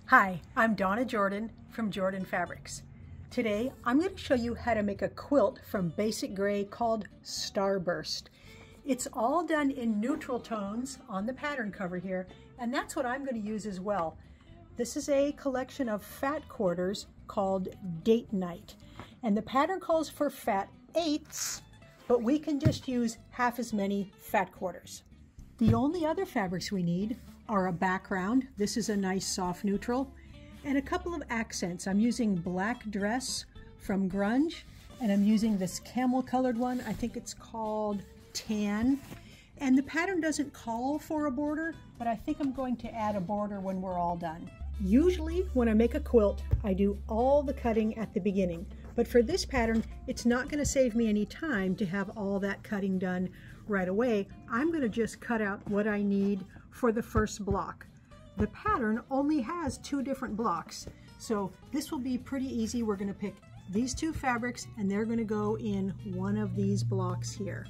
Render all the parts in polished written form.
Hi, I'm Donna Jordan from Jordan Fabrics. Today I'm going to show you how to make a quilt from basic gray called Starburst. It's all done in neutral tones on the pattern cover here, and that's what I'm going to use as well. This is a collection of fat quarters called Date Night, and the pattern calls for fat eighths, but we can just use half as many fat quarters. The only other fabrics we need are a background. This is a nice soft neutral, and a couple of accents. I'm using black dress from Grunge, and I'm using this camel colored one. I think it's called Tan. And the pattern doesn't call for a border, but I think I'm going to add a border when we're all done. Usually when I make a quilt, I do all the cutting at the beginning, but for this pattern, it's not going to save me any time to have all that cutting done right away. I'm going to just cut out what I need for the first block. The pattern only has 2 different blocks, so this will be pretty easy. We're going to pick these 2 fabrics and they're going to go in one of these blocks here.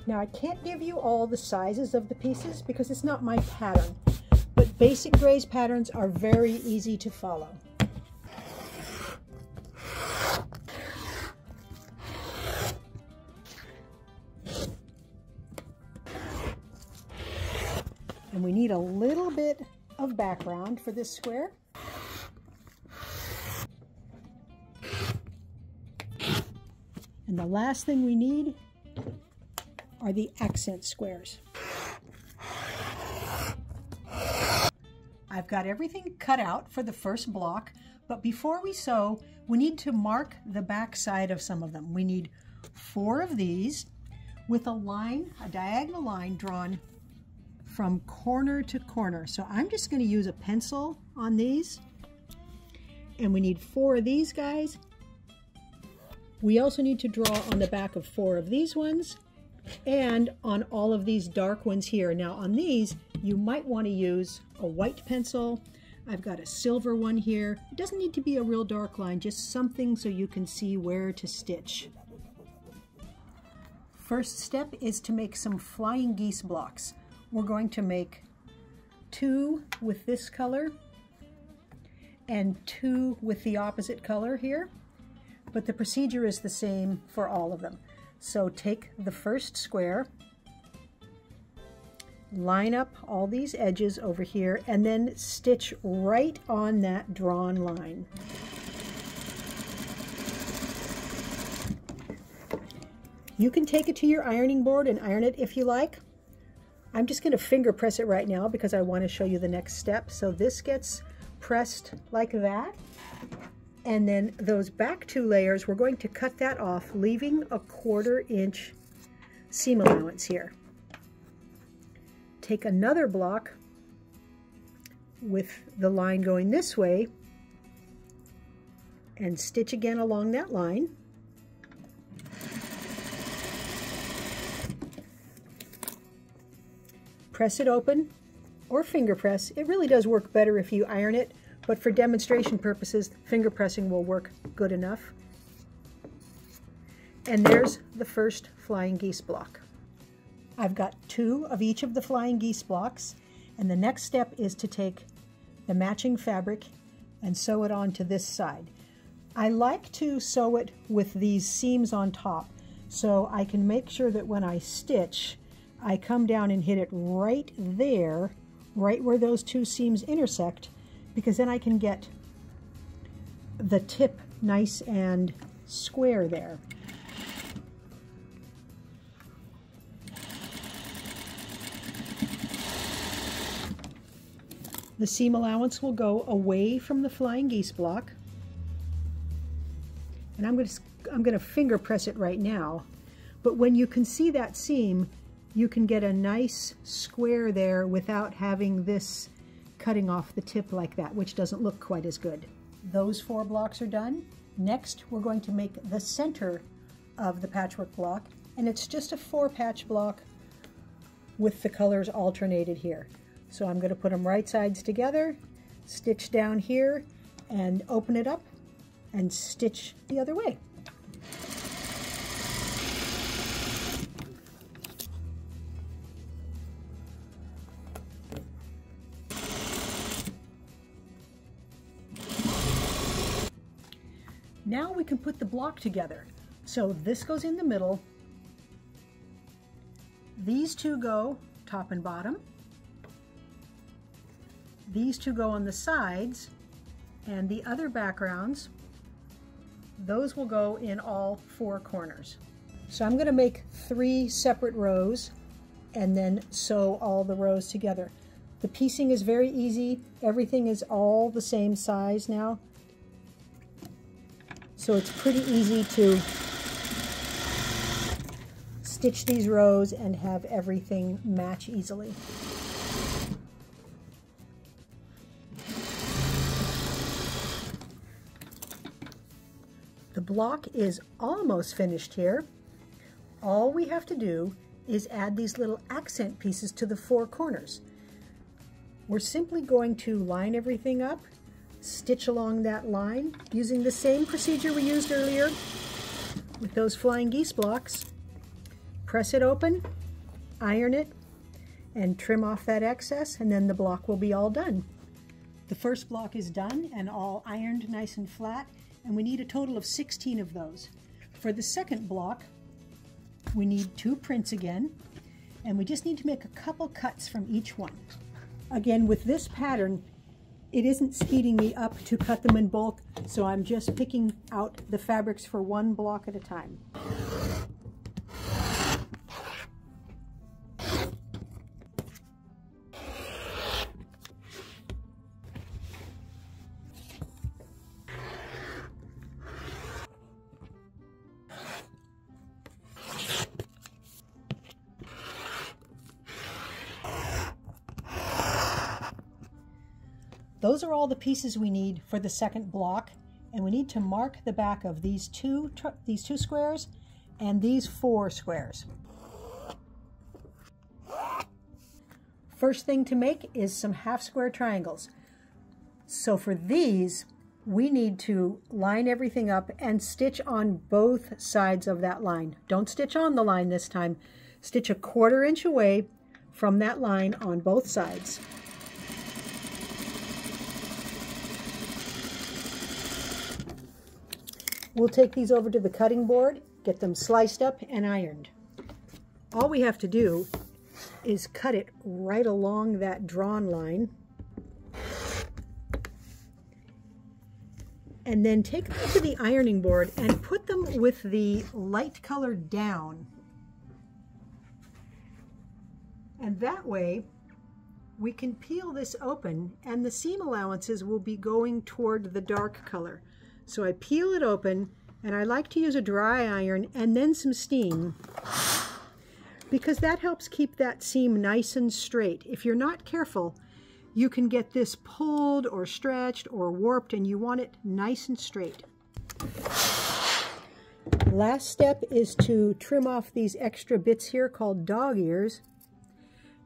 Now I can't give you all the sizes of the pieces because it's not my pattern, but Basic Gray's patterns are very easy to follow. And we need a little bit of background for this square. And the last thing we need are the accent squares. I've got everything cut out for the first block, but before we sew, we need to mark the back side of some of them. We need 4 of these with a line, a diagonal line drawn from corner to corner. So I'm just going to use a pencil on these, and we need 4 of these guys. We also need to draw on the back of 4 of these ones and on all of these dark ones here. Now on these you might want to use a white pencil. I've got a silver one here. It doesn't need to be a real dark line, just something so you can see where to stitch. First step is to make some flying geese blocks. We're going to make 2 with this color and 2 with the opposite color here, but the procedure is the same for all of them. So take the first square, line up all these edges over here, and then stitch right on that drawn line. You can take it to your ironing board and iron it if you like. I'm just going to finger press it right now because I want to show you the next step. So this gets pressed like that, and then those back 2 layers, we're going to cut that off, leaving a 1/4 inch seam allowance here. Take another block with the line going this way and stitch again along that line. Press it open or finger press. It really does work better if you iron it, but for demonstration purposes, finger pressing will work good enough. And there's the first flying geese block. I've got 2 of each of the flying geese blocks, and the next step is to take the matching fabric and sew it onto this side. I like to sew it with these seams on top so I can make sure that when I stitch, I come down and hit it right there, right where those 2 seams intersect, because then I can get the tip nice and square there. The seam allowance will go away from the flying geese block, and I'm going to finger press it right now, but when you can see that seam, you can get a nice square there without having this cutting off the tip like that, which doesn't look quite as good. Those 4 blocks are done. Next, we're going to make the center of the patchwork block, and it's just a 4-patch block with the colors alternated here. So I'm going to put them right sides together, stitch down here, and open it up and stitch the other way. Now we can put the block together. So this goes in the middle. These two go top and bottom. These two go on the sides, and the other backgrounds, those will go in all four corners. So I'm going to make 3 separate rows and then sew all the rows together. The piecing is very easy. Everything is all the same size now. So it's pretty easy to stitch these rows and have everything match easily. The block is almost finished here. All we have to do is add these little accent pieces to the 4 corners. We're simply going to line everything up, stitch along that line using the same procedure we used earlier with those flying geese blocks. Press it open, iron it, and trim off that excess, and then the block will be all done. The first block is done and all ironed nice and flat, and we need a total of 16 of those. For the second block, we need 2 prints again, and we just need to make a couple cuts from each one. Again, with this pattern, it isn't speeding me up to cut them in bulk, so I'm just picking out the fabrics for 1 block at a time. Those are all the pieces we need for the second block, and we need to mark the back of these two squares and these 4 squares. First thing to make is some half square triangles. So for these, we need to line everything up and stitch on both sides of that line. Don't stitch on the line this time. Stitch a 1/4 inch away from that line on both sides. We'll take these over to the cutting board, get them sliced up and ironed. All we have to do is cut it right along that drawn line, and then take them to the ironing board and put them with the light color down. And that way we can peel this open and the seam allowances will be going toward the dark color. So I peel it open, and I like to use a dry iron and then some steam, because that helps keep that seam nice and straight. If you're not careful, you can get this pulled or stretched or warped, and you want it nice and straight. Last step is to trim off these extra bits here called dog ears,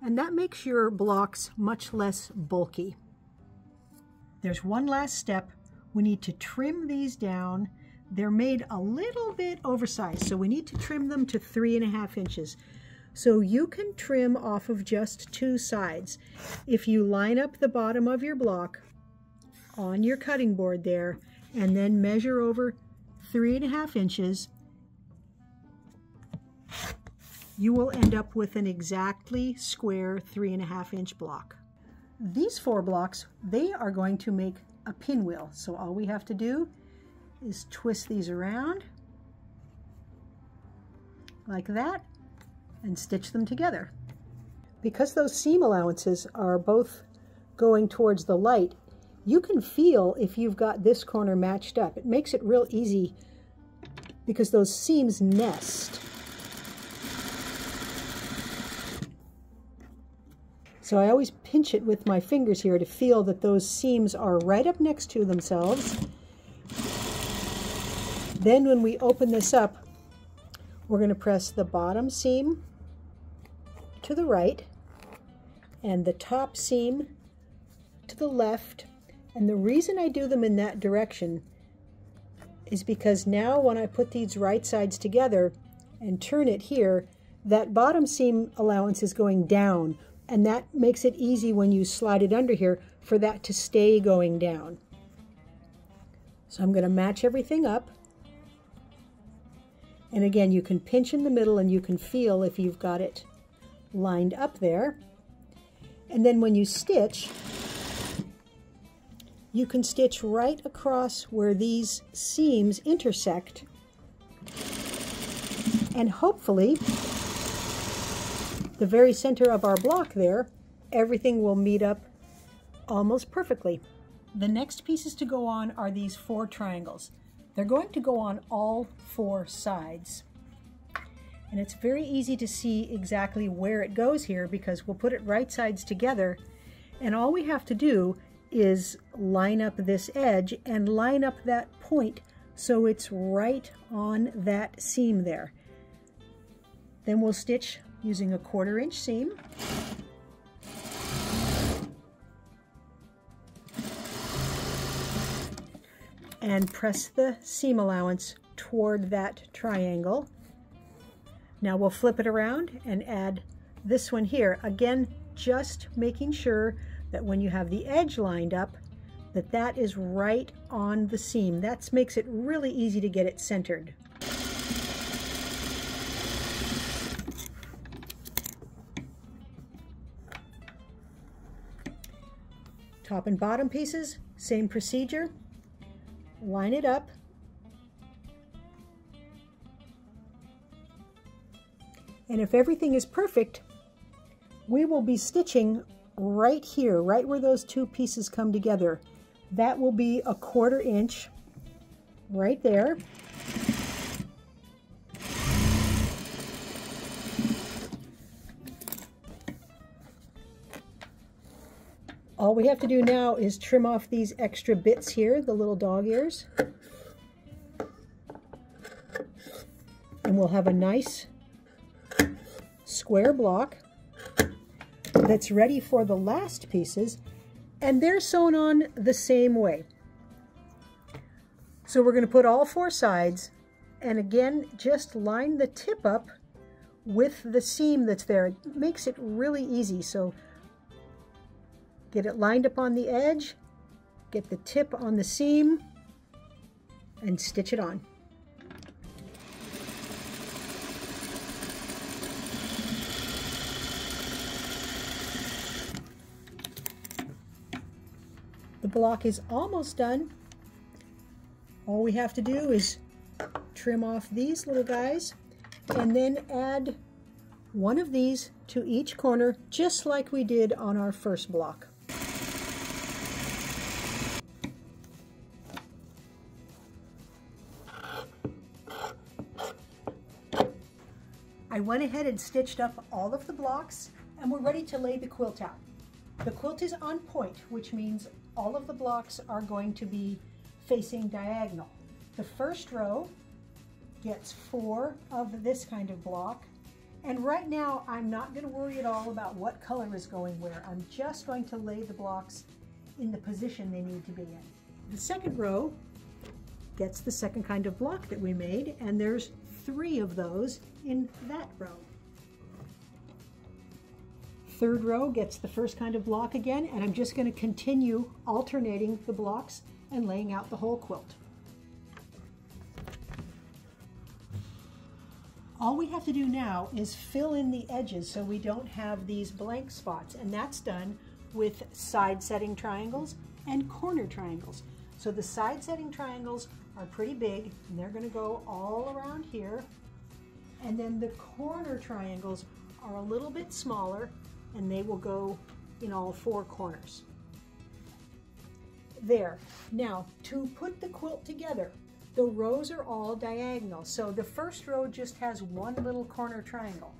and that makes your blocks much less bulky. There's one last step. We need to trim these down. They're made a little bit oversized, so we need to trim them to 3.5 inches. So you can trim off of just 2 sides. If you line up the bottom of your block on your cutting board there, and then measure over 3.5 inches, you will end up with an exactly square 3.5 inch block. These 4 blocks, they are going to make a pinwheel. So all we have to do is twist these around like that and stitch them together. Because those seam allowances are both going towards the light, you can feel if you've got this corner matched up. It makes it real easy because those seams nest. So I always pinch it with my fingers here to feel that those seams are right up next to themselves. Then when we open this up, we're going to press the bottom seam to the right and the top seam to the left. And the reason I do them in that direction is because now when I put these right sides together and turn it here, that bottom seam allowance is going down. And that makes it easy when you slide it under here for that to stay going down. So I'm going to match everything up. And again, you can pinch in the middle and you can feel if you've got it lined up there. And then when you stitch, you can stitch right across where these seams intersect. And hopefully, the very center of our block there, everything will meet up almost perfectly. The next pieces to go on are these 4 triangles. They're going to go on all 4 sides. And it's very easy to see exactly where it goes here because we'll put it right sides together. And all we have to do is line up this edge and line up that point so it's right on that seam there. Then we'll stitch using a 1/4 inch seam. And press the seam allowance toward that triangle. Now we'll flip it around and add this one here. Again, just making sure that when you have the edge lined up, that is right on the seam. That makes it really easy to get it centered. Top and bottom pieces, same procedure. Line it up. And if everything is perfect, we will be stitching right here, right where those 2 pieces come together. That will be a 1/4 inch right there. All we have to do now is trim off these extra bits here, the little dog ears. And we'll have a nice square block that's ready for the last pieces, and they're sewn on the same way. So we're going to put all 4 sides, and again, just line the tip up with the seam that's there. It makes it really easy. So get it lined up on the edge, get the tip on the seam, and stitch it on. The block is almost done. All we have to do is trim off these little guys and then add one of these to each corner, just like we did on our first block. I went ahead and stitched up all of the blocks, and we're ready to lay the quilt out. The quilt is on point, which means all of the blocks are going to be facing diagonal. The first row gets 4 of this kind of block, and right now I'm not going to worry at all about what color is going where. I'm just going to lay the blocks in the position they need to be in. The second row gets the second kind of block that we made, and there's 3 of those in that row. Third row gets the first kind of block again, and I'm just going to continue alternating the blocks and laying out the whole quilt. All we have to do now is fill in the edges so we don't have these blank spots, and that's done with side setting triangles and corner triangles. So the side setting triangles are pretty big, and they're going to go all around here, and then the corner triangles are a little bit smaller, and they will go in all 4 corners. There. Now, to put the quilt together, the rows are all diagonal. So the first row just has one little corner triangle.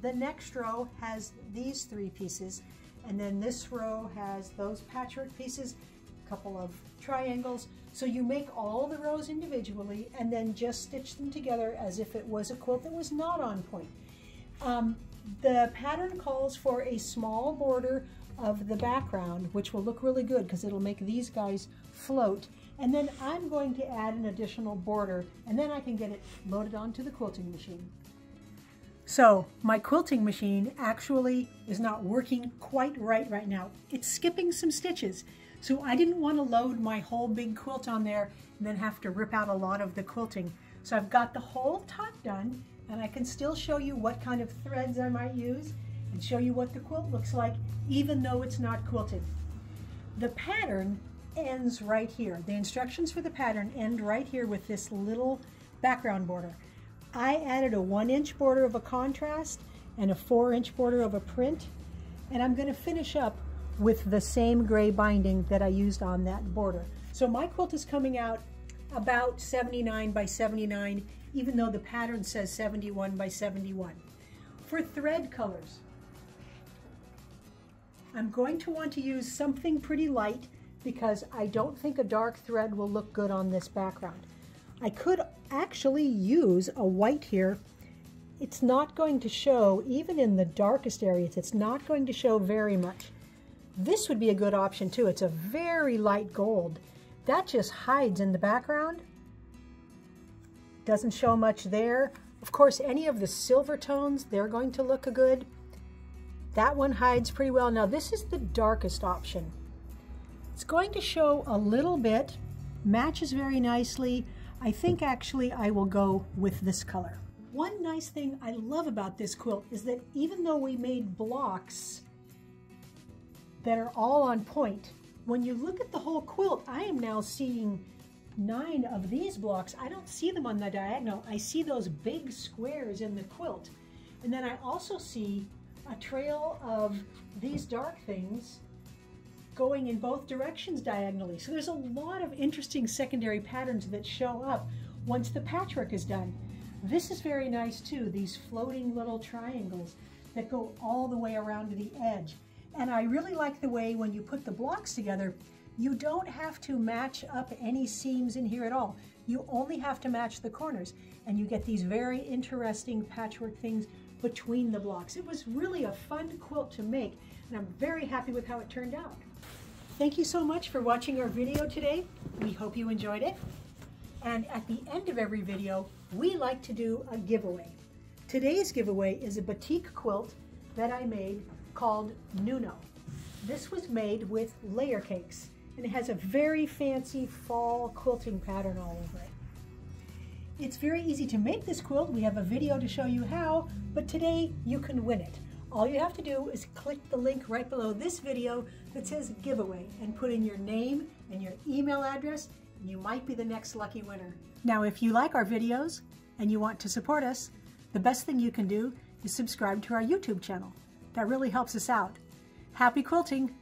The next row has these 3 pieces, and then this row has those patchwork pieces, a couple of triangles. So you make all the rows individually and then just stitch them together as if it was a quilt that was not on point. The pattern calls for a small border of the background, which will look really good because it'll make these guys float. And then I'm going to add an additional border, and then I can get it loaded onto the quilting machine. So my quilting machine actually is not working quite right now. It's skipping some stitches. So I didn't want to load my whole big quilt on there and then have to rip out a lot of the quilting. So I've got the whole top done, and I can still show you what kind of threads I might use and show you what the quilt looks like, even though it's not quilted. The pattern ends right here. The instructions for the pattern end right here with this little background border. I added a 1-inch border of a contrast and a 4-inch border of a print, and I'm going to finish up with the same gray binding that I used on that border. So my quilt is coming out about 79 by 79, even though the pattern says 71 by 71. For thread colors, I'm going to want to use something pretty light because I don't think a dark thread will look good on this background. I could actually use a white here. It's not going to show, even in the darkest areas, it's not going to show very much. This would be a good option too. It's a very light gold. That just hides in the background. Doesn't show much there. Of course, any of the silver tones, they're going to look good. That one hides pretty well. Now this is the darkest option. It's going to show a little bit, matches very nicely. I think actually I will go with this color. One nice thing I love about this quilt is that even though we made blocks that are all on point, when you look at the whole quilt, I am now seeing 9 of these blocks. I don't see them on the diagonal. I see those big squares in the quilt. And then I also see a trail of these dark things going in both directions diagonally. So there's a lot of interesting secondary patterns that show up once the patchwork is done. This is very nice too, these floating little triangles that go all the way around to the edge. And I really like the way when you put the blocks together, you don't have to match up any seams in here at all. You only have to match the corners, and you get these very interesting patchwork things between the blocks. It was really a fun quilt to make, and I'm very happy with how it turned out. Thank you so much for watching our video today. We hope you enjoyed it. And at the end of every video, we like to do a giveaway. Today's giveaway is a batik quilt that I made called Nuno. This was made with layer cakes, and it has a very fancy fall quilting pattern all over it. It's very easy to make this quilt. We have a video to show you how, but today you can win it. All you have to do is click the link right below this video that says giveaway and put in your name and your email address, and you might be the next lucky winner. Now, if you like our videos and you want to support us, the best thing you can do is subscribe to our YouTube channel. That really helps us out. Happy quilting!